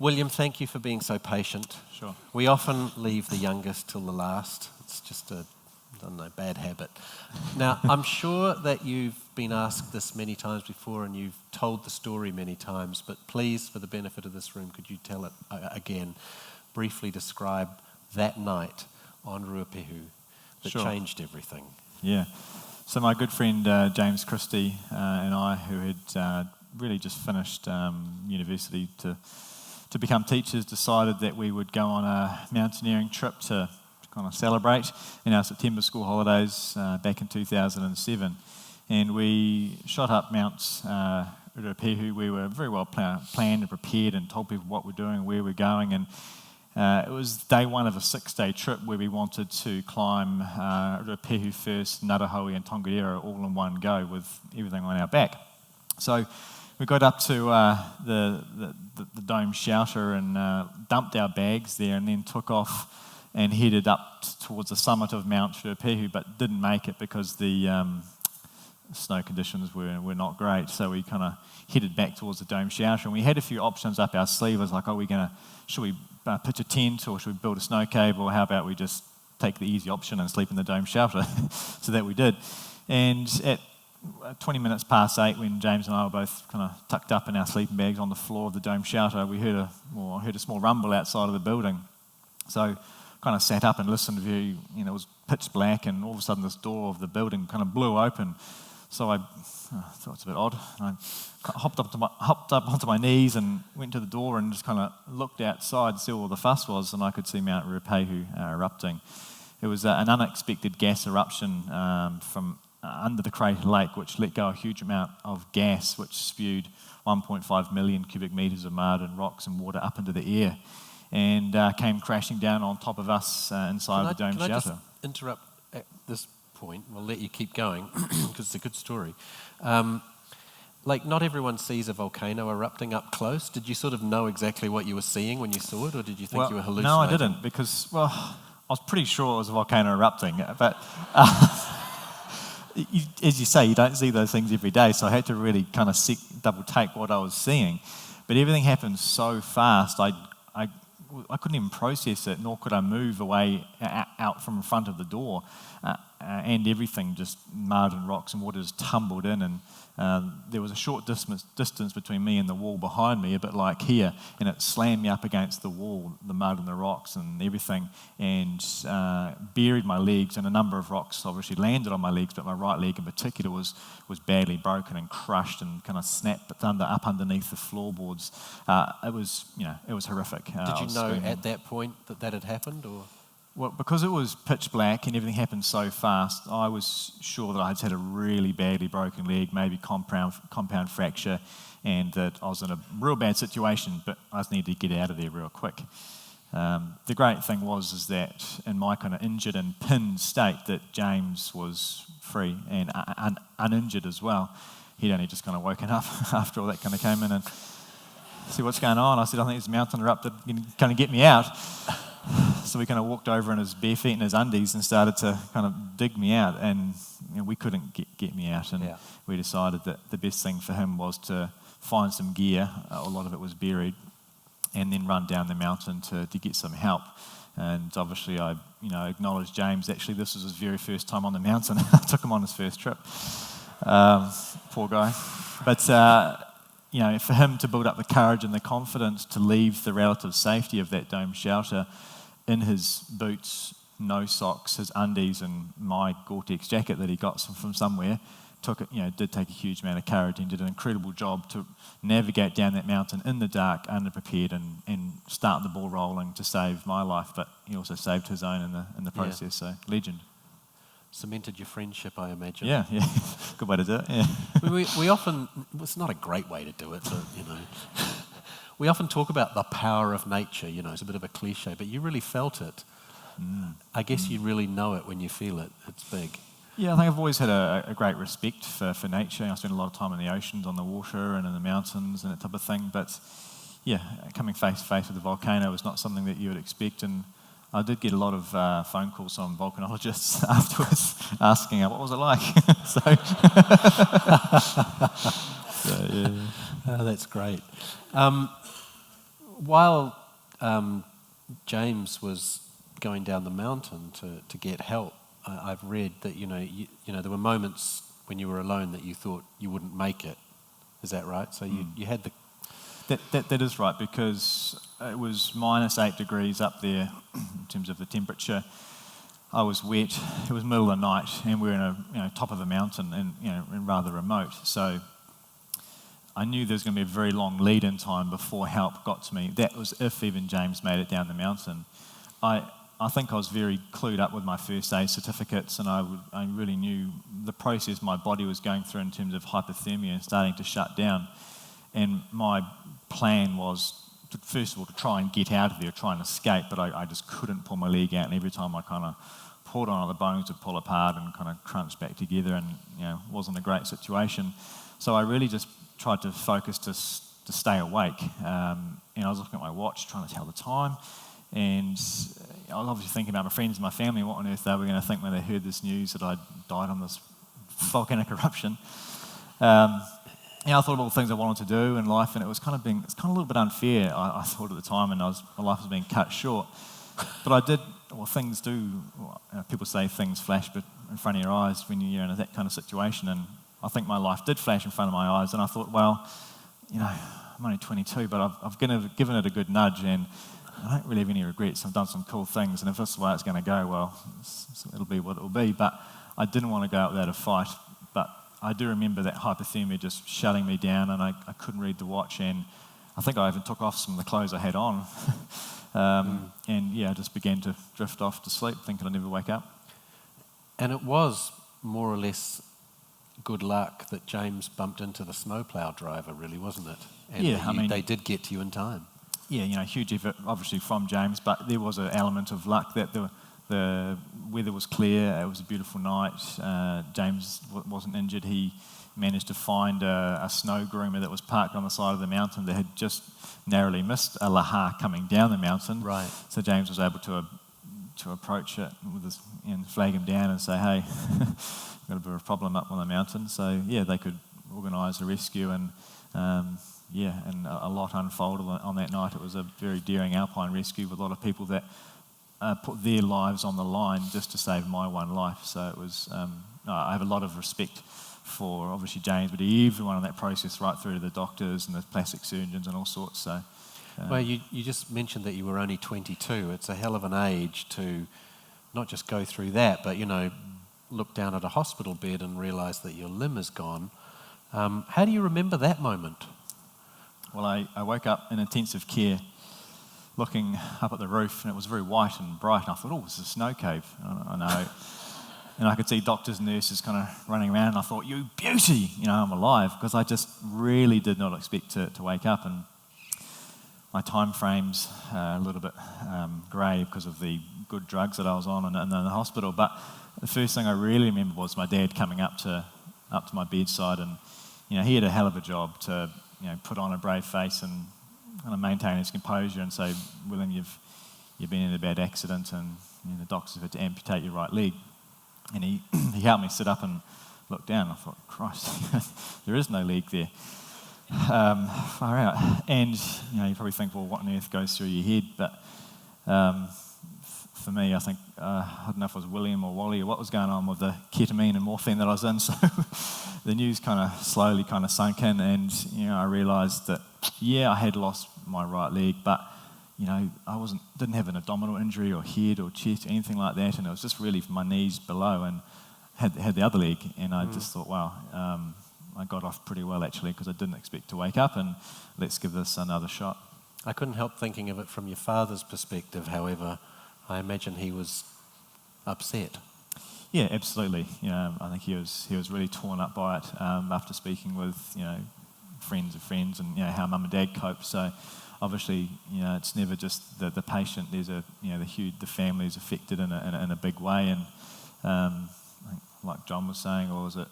William, thank you for being so patient. Sure. We often leave the youngest till the last. It's just a, I don't know, bad habit. Now, I'm sure that you've been asked this many times before and you've told the story many times, but please, for the benefit of this room, could you tell it again, briefly describe that night on Ruapehu that Sure. changed everything? Yeah. So my good friend James Christie and I, who had really just finished university to become teachers, decided that we would go on a mountaineering trip to kind of celebrate in our September school holidays back in 2007. And we shot up Mount Ruapehu. We were very well planned and prepared and told people what we're doing, where we're going. And it was day one of a 6-day trip where we wanted to climb Ruapehu first, Ngarahoe and Tongariro all in one go with everything on our back. So we got up to the dome shelter and dumped our bags there and then took off and headed up towards the summit of Mount Ruapehu, but didn't make it because the snow conditions were not great. So we kind of headed back towards the dome shelter, and we had a few options up our sleeve. It was like, should we pitch a tent, or should we build a snow cave, or how about we just take the easy option and sleep in the dome shelter? So that we did. And at 20 minutes past 8, when James and I were both kind of tucked up in our sleeping bags on the floor of the dome shelter, we heard a small rumble outside of the building. So kind of sat up and listened. It was pitch black, and all of a sudden this door of the building kind of blew open. So I thought it's a bit odd. I hopped up onto my knees and went to the door and just kind of looked outside to see what the fuss was, and I could see Mount Ruapehu erupting. It was an unexpected gas eruption from under the Crater Lake, which let go a huge amount of gas, which spewed 1.5 million cubic metres of mud and rocks and water up into the air, and came crashing down on top of us inside the dome shelter. Can I just interrupt at this point? We'll let you keep going because it's a good story. Not everyone sees a volcano erupting up close. Did you sort of know exactly what you were seeing when you saw it, or did you think you were hallucinating? No, I didn't, because, I was pretty sure it was a volcano erupting, but as you say, you don't see those things every day, so I had to really kind of double take what I was seeing. But everything happened so fast, I couldn't even process it, nor could I move away out from in front of the door. And everything, just mud and rocks and water, just tumbled in, and there was a short distance between me and the wall behind me, a bit like here, and it slammed me up against the wall, the mud and the rocks and everything, and buried my legs, and a number of rocks obviously landed on my legs, but my right leg in particular was badly broken and crushed and kind of snapped up underneath the floorboards. It was horrific. Did you know at that point that had happened, or...? Well, because it was pitch black and everything happened so fast, I was sure that I had a really badly broken leg, maybe compound fracture, and that I was in a real bad situation, but I just needed to get out of there real quick. The great thing is that in my kind of injured and pinned state, that James was free and uninjured as well. He'd only just kind of woken up after all that kind of came in and see what's going on. I said, I think this mountain erupted, kind of get me out. So we kind of walked over in his bare feet and his undies and started to kind of dig me out, and we couldn't get me out, and we decided that the best thing for him was to find some gear, a lot of it was buried, and then run down the mountain to get some help. And obviously I acknowledged James. Actually, this was his very first time on the mountain. I took him on his first trip. Poor guy. But for him to build up the courage and the confidence to leave the relative safety of that dome shelter in his boots, no socks, his undies, and my Gore-Tex jacket that he got from somewhere, did take a huge amount of courage, and did an incredible job to navigate down that mountain in the dark, underprepared, and start the ball rolling to save my life. But he also saved his own in the process. So legend. Cemented your friendship, I imagine. Yeah. Good way to do it. Yeah. we often, it's not a great way to do it, but we often talk about the power of nature. It's a bit of a cliche, but you really felt it. I guess you really know it when you feel it. It's big. Yeah, I think I've always had a great respect for nature. I spent a lot of time in the oceans, on the water, and in the mountains, and that type of thing. But yeah, coming face to face with the volcano was not something that you would expect. And I did get a lot of phone calls from volcanologists afterwards asking, what was it like? So yeah. Oh, that's great. while James was going down the mountain to get help, I've read that you know there were moments when you were alone that you thought you wouldn't make it. Is that right? So you had the... That is right, because it was -8 degrees up there in terms of the temperature. I was wet. It was middle of the night, and we were in top of a mountain and rather remote. So I knew there was going to be a very long lead-in time before help got to me. That was if even James made it down the mountain. I think I was very clued up with my first aid certificates, and I really knew the process my body was going through in terms of hypothermia and starting to shut down. And my plan was, first of all, to try and get out of there, try and escape, but I just couldn't pull my leg out, and every time I kind of pulled on it, the bones would pull apart and kind of crunch back together, and it wasn't a great situation. So I really just tried to focus to stay awake. And I was looking at my watch, trying to tell the time, and I was obviously thinking about my friends and my family, what on earth they were going to think when they heard this news that I'd died on this volcanic eruption. I thought of all the things I wanted to do in life, and it's kind of a little bit unfair, I thought at the time, and my life was being cut short. But I did, things do, people say things flash in front of your eyes when you're in that kind of situation, and I think my life did flash in front of my eyes, and I thought, well, I'm only 22, but I've given it a good nudge, and I don't really have any regrets. I've done some cool things, and if this is the way it's going to go, well, it'll be what it'll be. But I didn't want to go out there to fight. But I do remember that hypothermia just shutting me down, and I couldn't read the watch, and I think I even took off some of the clothes I had on. And I just began to drift off to sleep, thinking I'd never wake up. And it was more or less good luck that James bumped into the snowplow driver, really, wasn't it? And they did get to you in time. Yeah, huge effort, obviously, from James, but there was an element of luck that the weather was clear, it was a beautiful night, James wasn't injured, he managed to find a snow groomer that was parked on the side of the mountain that had just narrowly missed a laha coming down the mountain. Right. So James was able to approach it and flag him down and say, hey, we've got a bit of a problem up on the mountain. So, they could organise a rescue, and a lot unfolded on that night. It was a very daring alpine rescue with a lot of people that put their lives on the line just to save my one life. So it was, I have a lot of respect for obviously James, but everyone in that process, right through to the doctors and the plastic surgeons and all sorts. So, well, you just mentioned that you were only 22. It's a hell of an age to not just go through that, but look down at a hospital bed and realise that your limb is gone. How do you remember that moment? Well, I woke up in intensive care looking up at the roof, and it was very white and bright, and I thought, it's a snow cave. I know. And I could see doctors and nurses kind of running around, and I thought, you beauty, I'm alive, because I just really did not expect to wake up. And my time frame's a little bit grey because of the good drugs that I was on and in the hospital. But the first thing I really remember was my dad coming up to my bedside, and he had a hell of a job to put on a brave face and kind of maintain his composure and say, William, you've been in a bad accident, and the doctors have had to amputate your right leg. And he helped me sit up and look down. I thought, Christ, there is no leg there. Far out. And you probably think, well, what on earth goes through your head? But for me, I think, I don't know if it was William or Wally or what was going on with the ketamine and morphine that I was in. So the news kind of slowly kind of sunk in, and I realised that, I had lost my right leg, but I didn't have an abdominal injury or head or chest or anything like that, and it was just really from my knees below, and had the other leg, and I just thought, wow, I got off pretty well actually, because I didn't expect to wake up, and let's give this another shot. I couldn't help thinking of it from your father's perspective, however. I imagine he was upset. Yeah, absolutely. I think he was really torn up by it after speaking with friends of friends, and how mum and dad cope. So obviously, it's never just the patient. There's the family is affected in a big way, and I think, like John was saying, or was it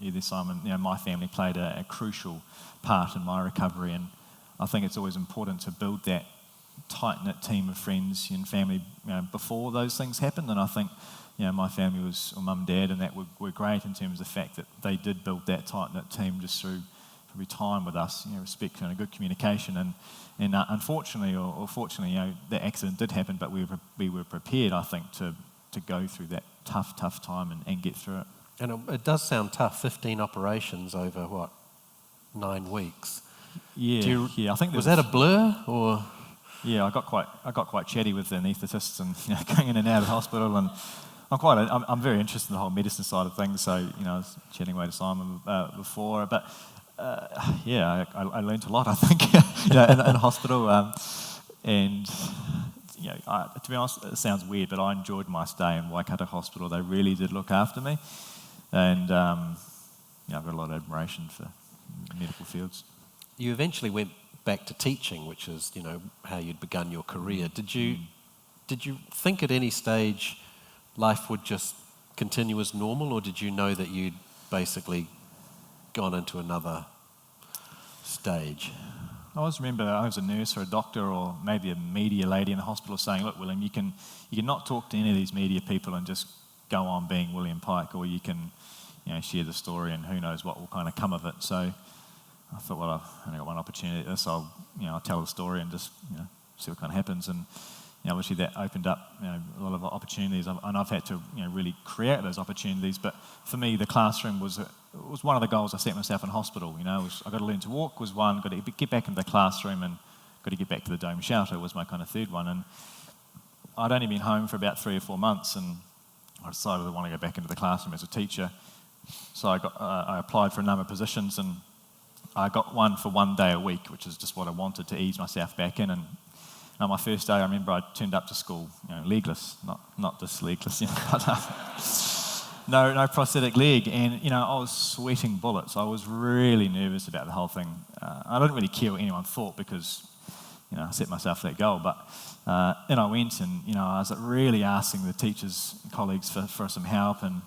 either Simon? My family played a crucial part in my recovery, and I think it's always important to build that tight-knit team of friends and family before those things happen. And I think my family or mum and dad and that were great in terms of the fact that they did build that tight-knit team just from time with us, respect and a good communication. And unfortunately, or fortunately, that accident did happen, but we were prepared, I think, to go through that tough time and get through it. And it does sound tough, 15 operations over, 9 weeks? Yeah. I think was that a blur, or...? Yeah, I got quite chatty with the anaesthetists and going in and out of hospital, and I'm very interested in the whole medicine side of things. So I was chatting away to Simon before, but I learned a lot, I think, in hospital, and to be honest, it sounds weird, but I enjoyed my stay in Waikato Hospital. They really did look after me, and I've got a lot of admiration for medical fields. You eventually went back to teaching, which is, how you'd begun your career. Did you think at any stage life would just continue as normal, or did you know that you'd basically gone into another stage? I always remember I was a nurse or a doctor or maybe a media lady in the hospital saying, look, William, you can not talk to any of these media people and just go on being William Pike, or you can share the story and who knows what will kind of come of it. So I thought, well, I've only got one opportunity at this. I'll tell the story and just see what kind of happens. And obviously that opened up a lot of opportunities, and I've had to really create those opportunities. But for me, the classroom was one of the goals I set myself in hospital. I got to learn to walk was one, got to get back into the classroom, and got to get back to the dome shelter was my kind of third one. And I'd only been home for about 3 or 4 months, and I decided I want to go back into the classroom as a teacher. So I applied for a number of positions, and I got one for 1 day a week, which is just what I wanted to ease myself back in. And on my first day, I remember I turned up to school, legless, not just legless, but no prosthetic leg, and I was sweating bullets. I was really nervous about the whole thing. I didn't really care what anyone thought because I set myself that goal. But then I went, and I was really asking the teachers, colleagues for some help, and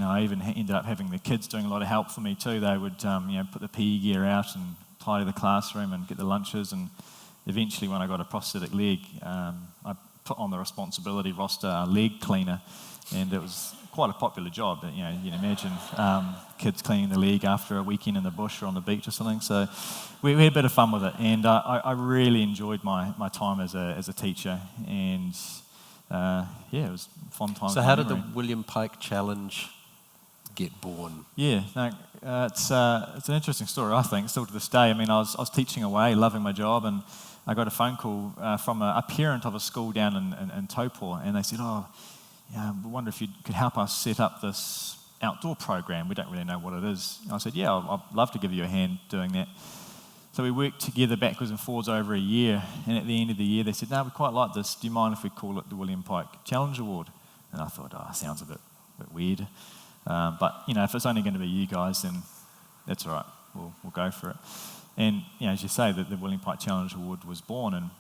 I even ended up having the kids doing a lot of help for me too. They would put the PE gear out and tidy the classroom and get the lunches. And eventually, when I got a prosthetic leg, I put on the responsibility roster a leg cleaner, and it was quite a popular job. But, you can imagine kids cleaning the leg after a weekend in the bush or on the beach or something. So we had a bit of fun with it, and I really enjoyed my time as a teacher, and it was a fun time. So how did the William Pike Challenge get born? It's an interesting story, I think, still to this day. I mean, I was teaching away, loving my job, and I got a phone call from a parent of a school down in Taupo, and they said, we wonder if you could help us set up this outdoor program. We don't really know what it is. And I said, I'd love to give you a hand doing that. So we worked together backwards and forwards over a year, and at the end of the year they said, no, we quite like this. Do you mind if we call it the William Pike Challenge Award? And I thought, sounds a bit weird. But, if it's only going to be you guys, then that's all right. We'll go for it. And, as you say, the William Pike Challenge Award was born, and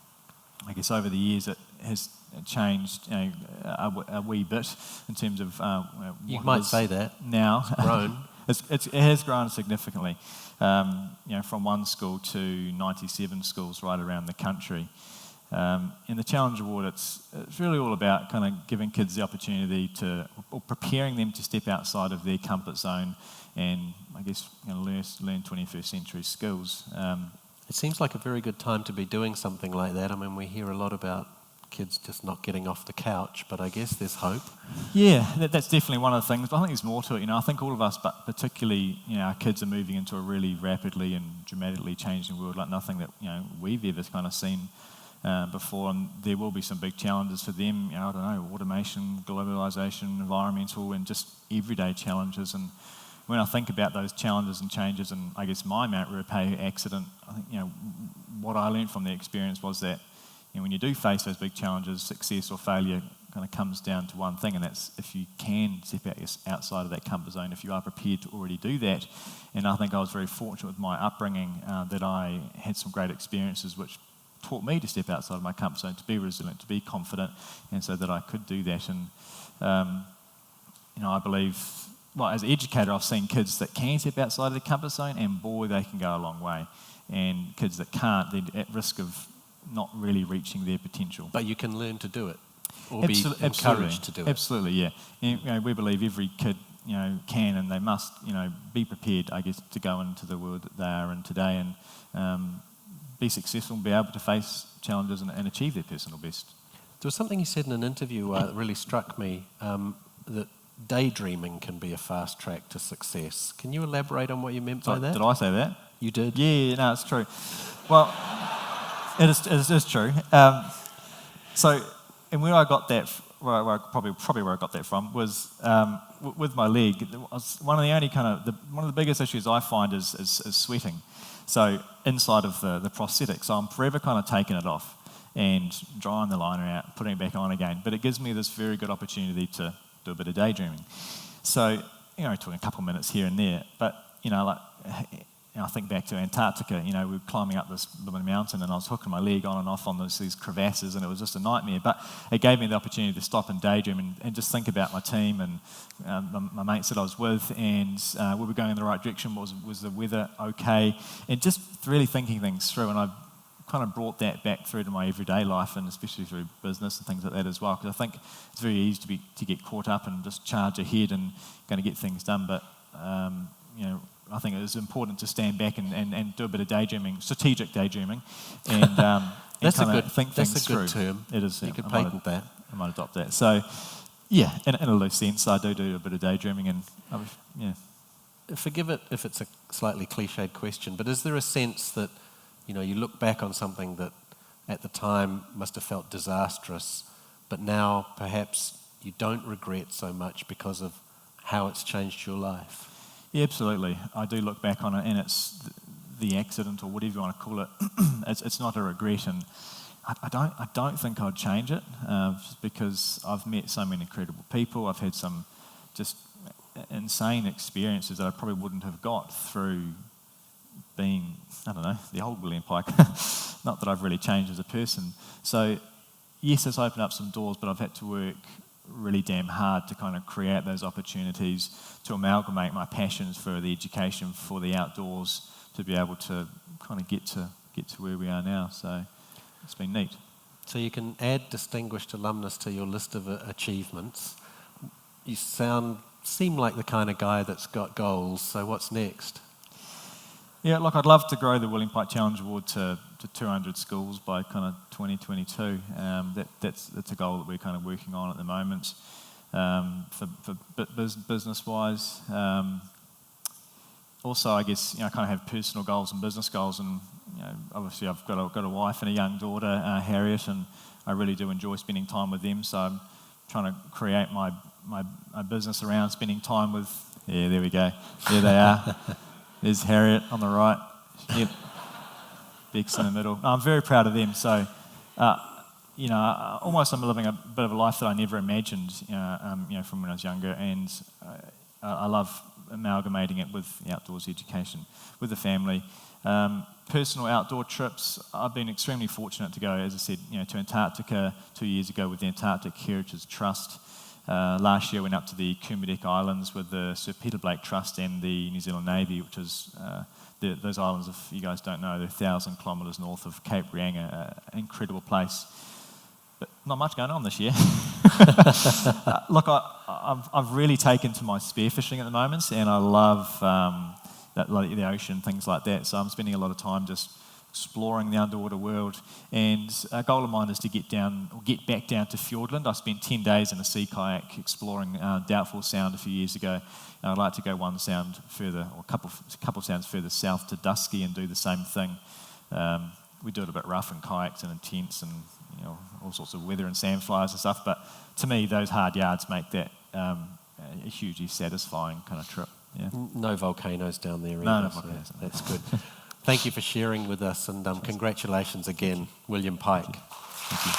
I guess over the years it has changed a wee bit in terms of you might say that. Now. It's grown. It has grown significantly, from one school to 97 schools right around the country. In the Challenge Award, it's really all about kind of giving kids the opportunity or preparing them to step outside of their comfort zone and, I guess, learn 21st century skills. It seems like a very good time to be doing something like that. I mean, we hear a lot about kids just not getting off the couch, but I guess there's hope. Yeah, that's definitely one of the things, but I think there's more to it. I think all of us, but particularly, our kids are moving into a really rapidly and dramatically changing world like nothing that, we've ever kind of seen before, and there will be some big challenges for them, I don't know, automation, globalisation, environmental, and just everyday challenges. And when I think about those challenges and changes, and I guess my Mount Ruapehu accident, I think, what I learned from the experience was that, when you do face those big challenges, success or failure kind of comes down to one thing, and that's if you can step outside of that comfort zone, if you are prepared to already do that. And I think I was very fortunate with my upbringing that I had some great experiences which taught me to step outside of my comfort zone, to be resilient, to be confident, and so that I could do that. And, I believe, as an educator, I've seen kids that can step outside of their comfort zone, and boy, they can go a long way. And kids that can't, they're at risk of not really reaching their potential. But you can learn to do it, or be encouraged to do it. Absolutely, yeah. And, we believe every kid can and they must, be prepared, I guess, to go into the world that they are in today and be successful and be able to face challenges and achieve their personal best. There was something you said in an interview that really struck me, that daydreaming can be a fast track to success. Can you elaborate on what you meant by that? Did I say that? You did. Yeah, no, it's true. Well, it is true. And where I got that, probably where I got that from was with my leg. One of the biggest issues I find is sweating. So inside of the prosthetic, so I'm forever kind of taking it off and drying the liner out, putting it back on again. But it gives me this very good opportunity to do a bit of daydreaming. So, talking a couple of minutes here and there, but, I think back to Antarctica, we were climbing up this mountain and I was hooking my leg on and off on these crevasses and it was just a nightmare. But it gave me the opportunity to stop and daydream and just think about my team and my mates that I was with and we were going in the right direction. Was the weather okay? And just really thinking things through. And I've kind of brought that back through to my everyday life and especially through business and things like that as well. Because I think it's very easy to get caught up and just charge ahead and going to get things done. But, I think it is important to stand back and do a bit of daydreaming, strategic daydreaming, and that's and a good think things that's a good through. term. It is. You could patent that. I might adopt that. So, yeah, in a loose sense, I do a bit of daydreaming, and Forgive it if it's a slightly cliched question, but is there a sense that you look back on something that at the time must have felt disastrous, but now perhaps you don't regret so much because of how it's changed your life? Yeah, absolutely. I do look back on it, and it's the accident or whatever you want to call it. It's not a regret, and I don't think I'd change it, just because I've met so many incredible people. I've had some just insane experiences that I probably wouldn't have got through being, the old William Pike. Not that I've really changed as a person. So yes, it's opened up some doors, but I've had to work really damn hard to kind of create those opportunities, to amalgamate my passions for the education, for the outdoors, to be able to kind of get to where we are now. So it's been neat. So you can add distinguished alumnus to your list of achievements. You seem like the kind of guy that's got goals. So what's next? Yeah, I'd love to grow the William Pike Challenge Award to 200 schools by kind of 2022. That's a goal that we're kind of working on at the moment. For business-wise, also I guess I kind of have personal goals and business goals, and obviously I've got a wife and a young daughter, Harriet, and I really do enjoy spending time with them. So I'm trying to create my business around spending time with. Yeah, there we go. There they are. There's Harriet on the right. Yep. Bex in the middle. No, I'm very proud of them. So, almost I'm living a bit of a life that I never imagined, from when I was younger. And I love amalgamating it with the outdoors education, with the family. Personal outdoor trips. I've been extremely fortunate to go, as I said, to Antarctica 2 years ago with the Antarctic Heritage Trust. Last year I went up to the Kermadec Islands with the Sir Peter Blake Trust and the New Zealand Navy, which is those islands, if you guys don't know, they're 1,000 kilometres north of Cape Reinga, an incredible place. But not much going on this year. Look, I've really taken to my spearfishing at the moment, and I love the ocean, things like that. So I'm spending a lot of time just exploring the underwater world, and a goal of mine is to get back down to Fiordland. I spent 10 days in a sea kayak exploring Doubtful Sound a few years ago, and I'd like to go one sound further, or a couple of sounds further south to Dusky and do the same thing. We do it a bit rough in kayaks and in tents and all sorts of weather and sandflies and stuff, but to me those hard yards make that a hugely satisfying kind of trip. Yeah. No volcanoes down there either. No volcanoes. So that's good. Thank you for sharing with us, and congratulations again, William Pike. Thank you.